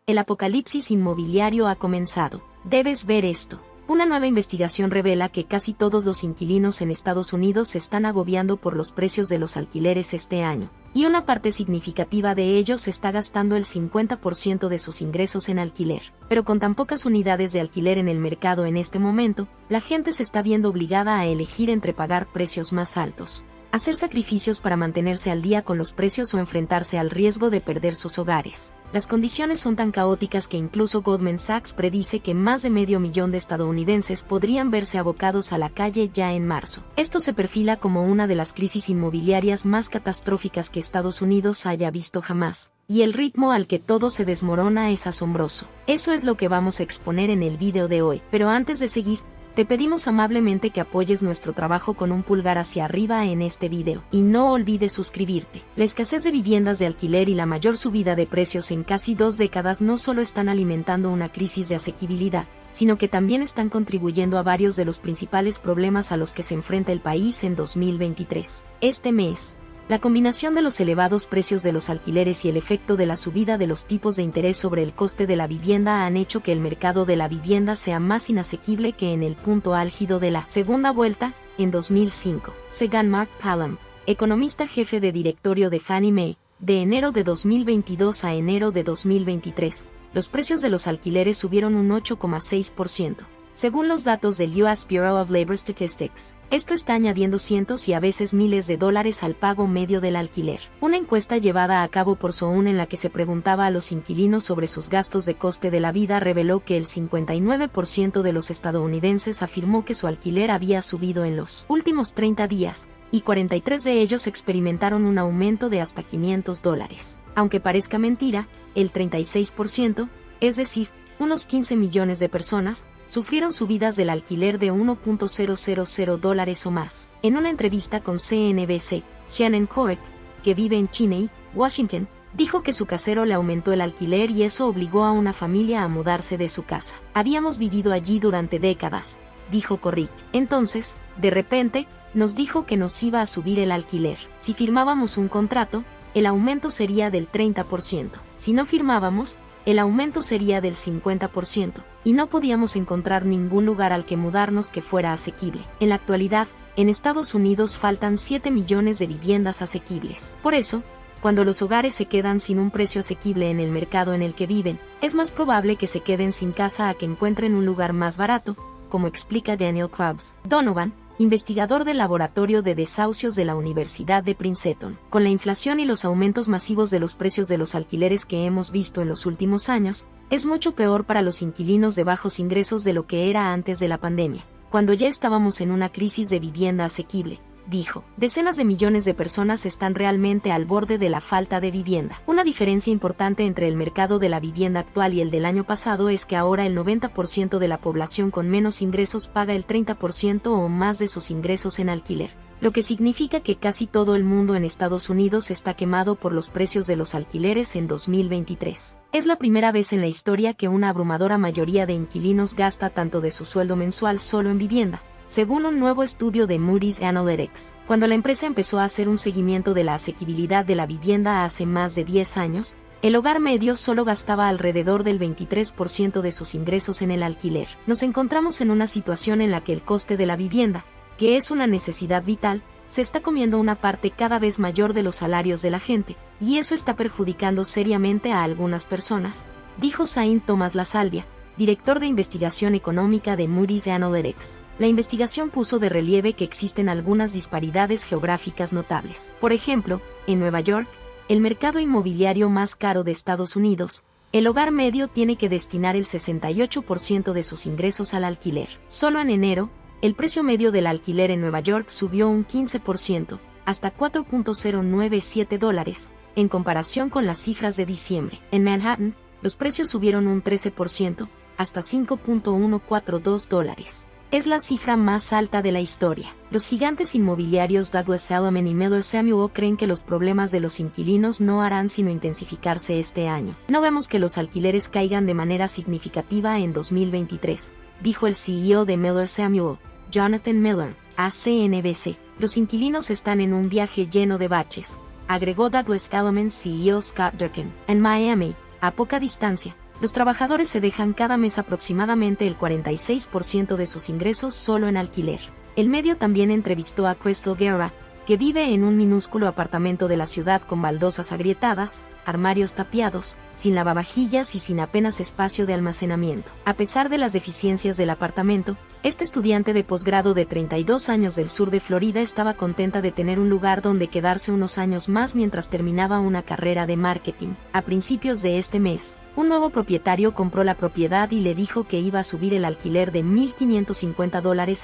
El apocalipsis inmobiliario ha comenzado. Debes ver esto. Una nueva investigación revela que casi todos los inquilinos en Estados Unidos se están agobiando por los precios de los alquileres este año, y una parte significativa de ellos está gastando el 50% de sus ingresos en alquiler. Pero con tan pocas unidades de alquiler en el mercado en este momento, la gente se está viendo obligada a elegir entre pagar precios más altos, hacer sacrificios para mantenerse al día con los precios o enfrentarse al riesgo de perder sus hogares. Las condiciones son tan caóticas que incluso Goldman Sachs predice que más de 500,000 de estadounidenses podrían verse abocados a la calle ya en marzo. Esto se perfila como una de las crisis inmobiliarias más catastróficas que Estados Unidos haya visto jamás, y el ritmo al que todo se desmorona es asombroso. Eso es lo que vamos a exponer en el video de hoy, pero antes de seguir, te pedimos amablemente que apoyes nuestro trabajo con un pulgar hacia arriba en este video, y no olvides suscribirte. La escasez de viviendas de alquiler y la mayor subida de precios en casi 2 décadas no solo están alimentando una crisis de asequibilidad, sino que también están contribuyendo a varios de los principales problemas a los que se enfrenta el país en 2023. Este mes, la combinación de los elevados precios de los alquileres y el efecto de la subida de los tipos de interés sobre el coste de la vivienda han hecho que el mercado de la vivienda sea más inasequible que en el punto álgido de la segunda vuelta, en 2005. Según Mark Hallam, economista jefe de directorio de Fannie Mae, de enero de 2022 a enero de 2023, los precios de los alquileres subieron un 8,6%. Según los datos del US Bureau of Labor Statistics, esto está añadiendo cientos y a veces miles de dólares al pago medio del alquiler. Una encuesta llevada a cabo por Soun en la que se preguntaba a los inquilinos sobre sus gastos de coste de la vida reveló que el 59% de los estadounidenses afirmó que su alquiler había subido en los últimos 30 días, y 43 de ellos experimentaron un aumento de hasta $500. Aunque parezca mentira, el 36%, es decir, unos 15 millones de personas, sufrieron subidas del alquiler de $1,000 o más. En una entrevista con CNBC, Shannon Koek, que vive en Cheney, Washington, dijo que su casero le aumentó el alquiler y eso obligó a una familia a mudarse de su casa. Habíamos vivido allí durante décadas, dijo Koek. Entonces, de repente, nos dijo que nos iba a subir el alquiler. Si firmábamos un contrato, el aumento sería del 30%. Si no firmábamos, el aumento sería del 50%, y no podíamos encontrar ningún lugar al que mudarnos que fuera asequible. En la actualidad, en Estados Unidos faltan 7 millones de viviendas asequibles. Por eso, cuando los hogares se quedan sin un precio asequible en el mercado en el que viven, es más probable que se queden sin casa a que encuentren un lugar más barato, como explica Daniel Krabs Donovan, investigador del Laboratorio de Desahucios de la Universidad de Princeton. Con la inflación y los aumentos masivos de los precios de los alquileres que hemos visto en los últimos años, es mucho peor para los inquilinos de bajos ingresos de lo que era antes de la pandemia, cuando ya estábamos en una crisis de vivienda asequible, dijo. Decenas de millones de personas están realmente al borde de la falta de vivienda. Una diferencia importante entre el mercado de la vivienda actual y el del año pasado es que ahora el 90% de la población con menos ingresos paga el 30% o más de sus ingresos en alquiler, lo que significa que casi todo el mundo en Estados Unidos está quemado por los precios de los alquileres en 2023. Es la primera vez en la historia que una abrumadora mayoría de inquilinos gasta tanto de su sueldo mensual solo en vivienda, según un nuevo estudio de Moody's Analytics. Cuando la empresa empezó a hacer un seguimiento de la asequibilidad de la vivienda hace más de 10 años, el hogar medio solo gastaba alrededor del 23% de sus ingresos en el alquiler. Nos encontramos en una situación en la que el coste de la vivienda, que es una necesidad vital, se está comiendo una parte cada vez mayor de los salarios de la gente, y eso está perjudicando seriamente a algunas personas, dijo Saint Thomas LaSalvia, director de investigación económica de Moody's Analytics. La investigación puso de relieve que existen algunas disparidades geográficas notables. Por ejemplo, en Nueva York, el mercado inmobiliario más caro de Estados Unidos, el hogar medio tiene que destinar el 68% de sus ingresos al alquiler. Solo en enero, el precio medio del alquiler en Nueva York subió un 15%, hasta $4,097, en comparación con las cifras de diciembre. En Manhattan, los precios subieron un 13%, hasta $5,142. Es la cifra más alta de la historia. Los gigantes inmobiliarios Douglas Elliman y Miller Samuel creen que los problemas de los inquilinos no harán sino intensificarse este año. No vemos que los alquileres caigan de manera significativa en 2023, dijo el CEO de Miller Samuel, Jonathan Miller, a CNBC. Los inquilinos están en un viaje lleno de baches, agregó Douglas Elliman CEO Scott Durkin. En Miami, a poca distancia, los trabajadores se dejan cada mes aproximadamente el 46% de sus ingresos solo en alquiler. El medio también entrevistó a Crystal Guerra, que vive en un minúsculo apartamento de la ciudad con baldosas agrietadas, armarios tapiados, sin lavavajillas y sin apenas espacio de almacenamiento. A pesar de las deficiencias del apartamento, este estudiante de posgrado de 32 años del sur de Florida estaba contenta de tener un lugar donde quedarse unos años más mientras terminaba una carrera de marketing. A principios de este mes, un nuevo propietario compró la propiedad y le dijo que iba a subir el alquiler de $1,550 a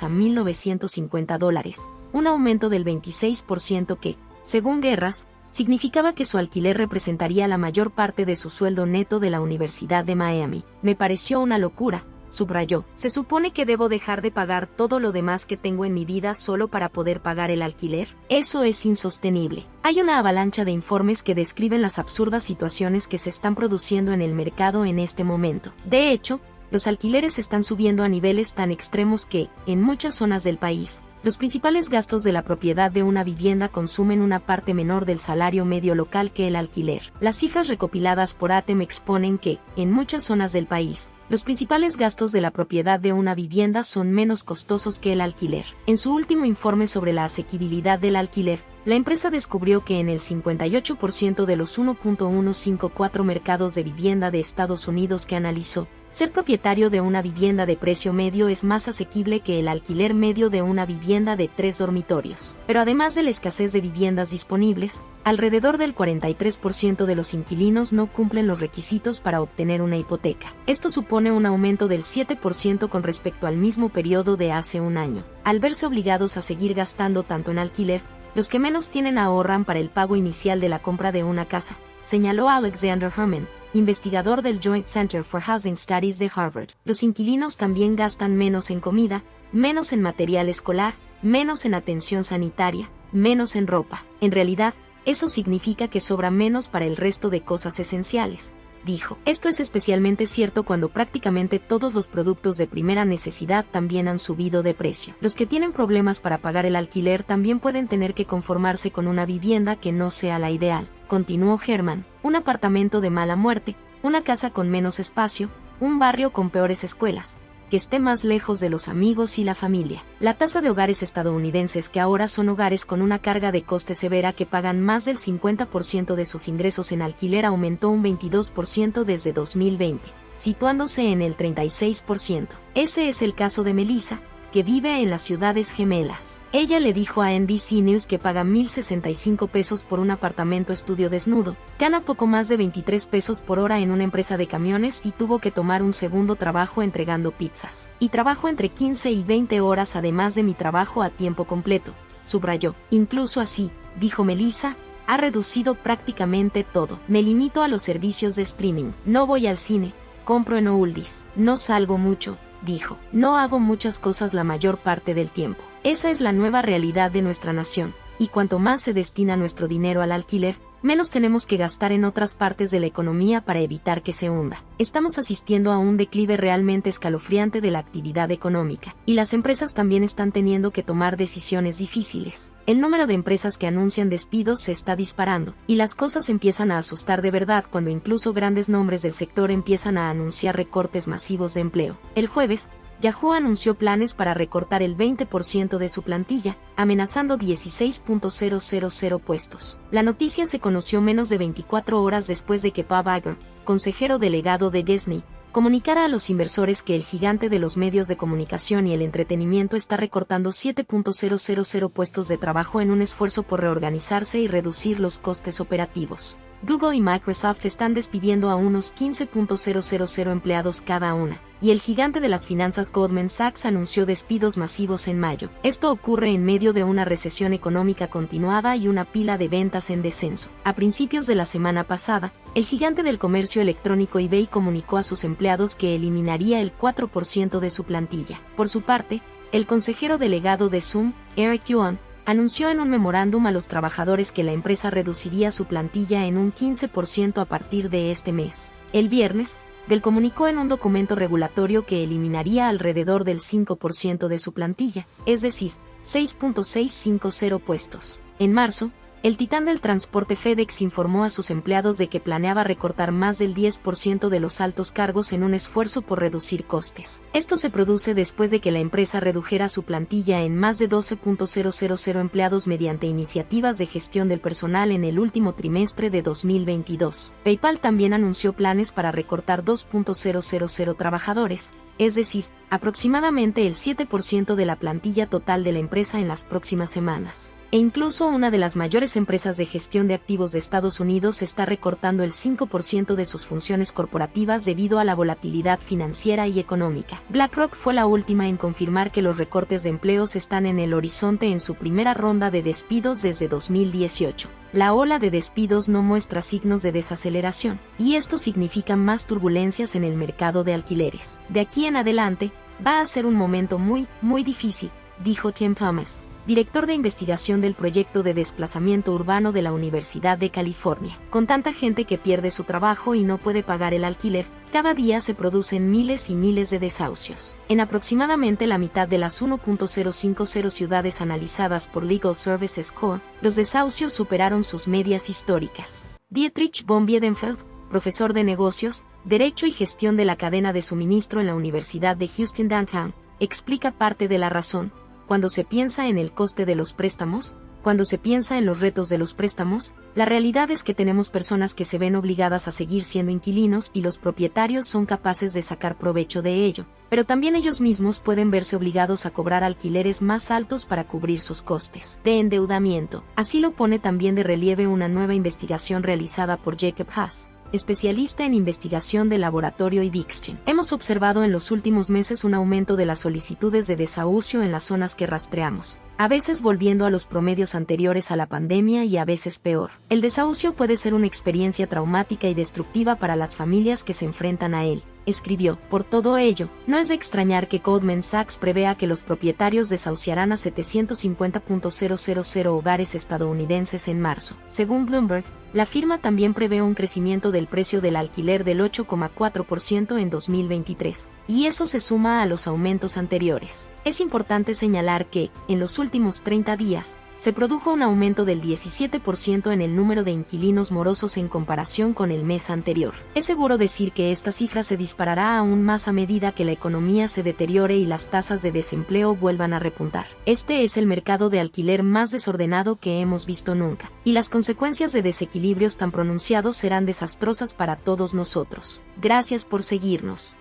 $1,950, un aumento del 26% que, según Guerras, significaba que su alquiler representaría la mayor parte de su sueldo neto de la Universidad de Miami. Me pareció una locura, subrayó. ¿Se supone que debo dejar de pagar todo lo demás que tengo en mi vida solo para poder pagar el alquiler? Eso es insostenible. Hay una avalancha de informes que describen las absurdas situaciones que se están produciendo en el mercado en este momento. De hecho, los alquileres están subiendo a niveles tan extremos que, en muchas zonas del país, los principales gastos de la propiedad de una vivienda consumen una parte menor del salario medio local que el alquiler. Las cifras recopiladas por ATEM exponen que, en muchas zonas del país, los principales gastos de la propiedad de una vivienda son menos costosos que el alquiler. En su último informe sobre la asequibilidad del alquiler, la empresa descubrió que en el 58% de los 1.154 mercados de vivienda de Estados Unidos que analizó, ser propietario de una vivienda de precio medio es más asequible que el alquiler medio de una vivienda de 3 dormitorios. Pero además de la escasez de viviendas disponibles, alrededor del 43% de los inquilinos no cumplen los requisitos para obtener una hipoteca. Esto supone un aumento del 7% con respecto al mismo periodo de hace un año. Al verse obligados a seguir gastando tanto en alquiler, los que menos tienen ahorran para el pago inicial de la compra de una casa, señaló Alexander Herman, investigador del Joint Center for Housing Studies de Harvard. Los inquilinos también gastan menos en comida, menos en material escolar, menos en atención sanitaria, menos en ropa. En realidad, eso significa que sobra menos para el resto de cosas esenciales, dijo. Esto es especialmente cierto cuando prácticamente todos los productos de primera necesidad también han subido de precio. Los que tienen problemas para pagar el alquiler también pueden tener que conformarse con una vivienda que no sea la ideal, continuó Herman. Un apartamento de mala muerte, una casa con menos espacio, un barrio con peores escuelas, que esté más lejos de los amigos y la familia. La tasa de hogares estadounidenses que ahora son hogares con una carga de coste severa que pagan más del 50% de sus ingresos en alquiler aumentó un 22% desde 2020, situándose en el 36%. Ese es el caso de Melissa, que vive en las ciudades gemelas. Ella le dijo a NBC News que paga $1,065 por un apartamento estudio desnudo, gana poco más de $23 por hora en una empresa de camiones y tuvo que tomar un segundo trabajo entregando pizzas. Y trabajo entre 15 y 20 horas además de mi trabajo a tiempo completo, subrayó. Incluso así, dijo Melissa, ha reducido prácticamente todo. Me limito a los servicios de streaming. No voy al cine, compro en oldies, no salgo mucho, dijo. No hago muchas cosas la mayor parte del tiempo. Esa es la nueva realidad de nuestra nación, y cuanto más se destina nuestro dinero al alquiler, menos tenemos que gastar en otras partes de la economía para evitar que se hunda. Estamos asistiendo a un declive realmente escalofriante de la actividad económica, y las empresas también están teniendo que tomar decisiones difíciles. El número de empresas que anuncian despidos se está disparando, y las cosas empiezan a asustar de verdad cuando incluso grandes nombres del sector empiezan a anunciar recortes masivos de empleo. El jueves, Yahoo anunció planes para recortar el 20% de su plantilla, amenazando 16.000 puestos. La noticia se conoció menos de 24 horas después de que Bob Iger, consejero delegado de Disney, comunicara a los inversores que el gigante de los medios de comunicación y el entretenimiento está recortando 7.000 puestos de trabajo en un esfuerzo por reorganizarse y reducir los costes operativos. Google y Microsoft están despidiendo a unos 15.000 empleados cada una, y el gigante de las finanzas Goldman Sachs anunció despidos masivos en mayo. Esto ocurre en medio de una recesión económica continuada y una pila de ventas en descenso. A principios de la semana pasada, el gigante del comercio electrónico eBay comunicó a sus empleados que eliminaría el 4% de su plantilla. Por su parte, el consejero delegado de Zoom, Eric Yuan, anunció en un memorándum a los trabajadores que la empresa reduciría su plantilla en un 15% a partir de este mes. El viernes, Dell comunicó en un documento regulatorio que eliminaría alrededor del 5% de su plantilla, es decir, 6.650 puestos. En marzo, El titán del transporte FedEx informó a sus empleados de que planeaba recortar más del 10% de los altos cargos en un esfuerzo por reducir costes. Esto se produce después de que la empresa redujera su plantilla en más de 12.000 empleados mediante iniciativas de gestión del personal en el último trimestre de 2022. PayPal también anunció planes para recortar 2.000 trabajadores, es decir, aproximadamente el 7% de la plantilla total de la empresa en las próximas semanas. E incluso una de las mayores empresas de gestión de activos de Estados Unidos está recortando el 5% de sus funciones corporativas debido a la volatilidad financiera y económica. BlackRock fue la última en confirmar que los recortes de empleos están en el horizonte en su primera ronda de despidos desde 2018. La ola de despidos no muestra signos de desaceleración, y esto significa más turbulencias en el mercado de alquileres. De aquí en adelante, va a ser un momento muy difícil, dijo Tim Thomas, director de investigación del proyecto de desplazamiento urbano de la Universidad de California. Con tanta gente que pierde su trabajo y no puede pagar el alquiler, cada día se producen miles y miles de desahucios. En aproximadamente la mitad de las 1.050 ciudades analizadas por Legal Services Co., los desahucios superaron sus medias históricas. Dietrich von Biedenfeld, profesor de negocios, derecho y gestión de la cadena de suministro en la Universidad de Houston Downtown, explica parte de la razón. Cuando se piensa en el coste de los préstamos, cuando se piensa en los retos de los préstamos, la realidad es que tenemos personas que se ven obligadas a seguir siendo inquilinos y los propietarios son capaces de sacar provecho de ello, pero también ellos mismos pueden verse obligados a cobrar alquileres más altos para cubrir sus costes de endeudamiento. Así lo pone también de relieve una nueva investigación realizada por Jacob Haas, especialista en investigación de laboratorio y Bixchen. Hemos observado en los últimos meses un aumento de las solicitudes de desahucio en las zonas que rastreamos, a veces volviendo a los promedios anteriores a la pandemia y a veces peor. El desahucio puede ser una experiencia traumática y destructiva para las familias que se enfrentan a él, escribió. Por todo ello, no es de extrañar que Goldman Sachs prevea que los propietarios desahuciarán a 750.000 hogares estadounidenses en marzo. Según Bloomberg, la firma también prevé un crecimiento del precio del alquiler del 8,4% en 2023, y eso se suma a los aumentos anteriores. Es importante señalar que, en los últimos 30 días, se produjo un aumento del 17% en el número de inquilinos morosos en comparación con el mes anterior. Es seguro decir que esta cifra se disparará aún más a medida que la economía se deteriore y las tasas de desempleo vuelvan a repuntar. Este es el mercado de alquiler más desordenado que hemos visto nunca, y las consecuencias de desequilibrios tan pronunciados serán desastrosas para todos nosotros. Gracias por seguirnos.